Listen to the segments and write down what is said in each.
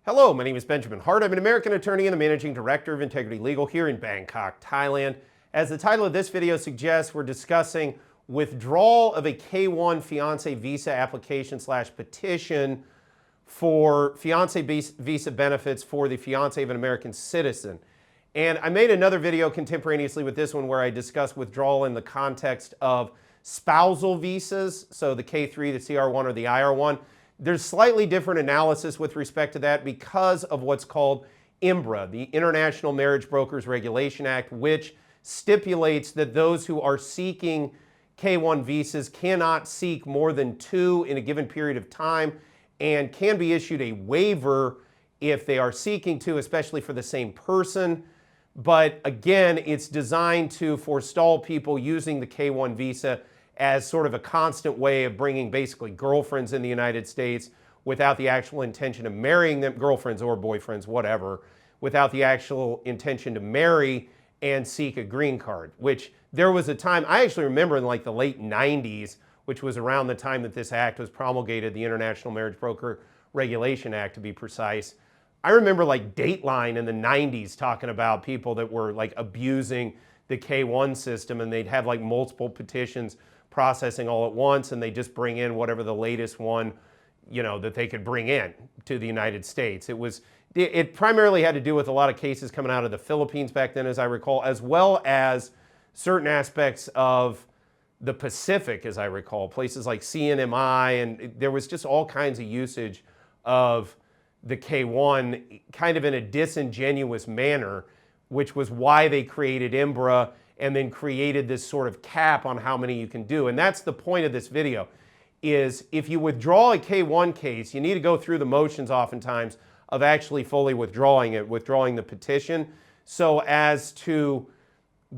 Hello, my name is Benjamin Hart. I'm an American attorney and the Managing Director of Integrity Legal here in Bangkok, Thailand. As the title of this video suggests, we're discussing withdrawal of a K-1 fiancé visa application / petition for fiancé visa benefits for the fiancé of an American citizen. And I made another video contemporaneously with this one where I discussed withdrawal in the context of spousal visas, so the K3, the CR1, or the IR1. There's slightly different analysis with respect to that because of what's called IMBRA, the International Marriage Brokers Regulation Act, which stipulates that those who are seeking K-1 visas cannot seek more than 2 in a given period of time and can be issued a waiver if they are seeking to, especially for the same person. But again, it's designed to forestall people using the K-1 visa as sort of a constant way of bringing basically girlfriends in the United States without the actual intention of marrying them, girlfriends or boyfriends, whatever, without the actual intention to marry and seek a green card, which there was a time, I actually remember in like the late 90s, which was around the time that this act was promulgated, the International Marriage Broker Regulation Act to be precise. I remember like Dateline in the 90s talking about people that were like abusing the K-1 system, and they'd have like multiple petitions processing all at once, and they just bring in whatever the latest one, that they could bring in to the United States. It primarily had to do with a lot of cases coming out of the Philippines back then, as I recall, as well as certain aspects of the Pacific, as I recall, places like CNMI, and there was just all kinds of usage of the K-1 kind of in a disingenuous manner, which was why they created IMBRA and then created this sort of cap on how many you can do. And that's the point of this video, is if you withdraw a K-1 case, you need to go through the motions oftentimes of actually fully withdrawing the petition, so as to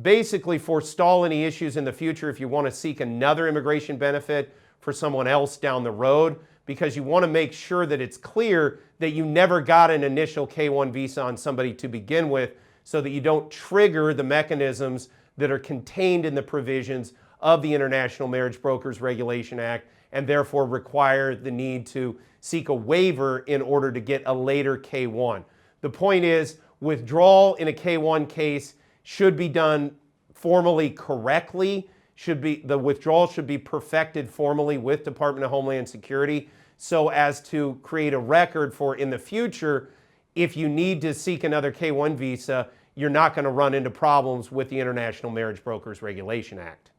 basically forestall any issues in the future if you want to seek another immigration benefit for someone else down the road, because you want to make sure that it's clear that you never got an initial K-1 visa on somebody to begin with, so that you don't trigger the mechanisms that are contained in the provisions of the International Marriage Brokers Regulation Act, and therefore require the need to seek a waiver in order to get a later K-1. The point is, withdrawal in a K-1 case should be done formally correctly. The withdrawal should be perfected formally with Department of Homeland Security, so as to create a record for in the future, if you need to seek another K-1 visa, you're not going to run into problems with the International Marriage Brokers Regulation Act.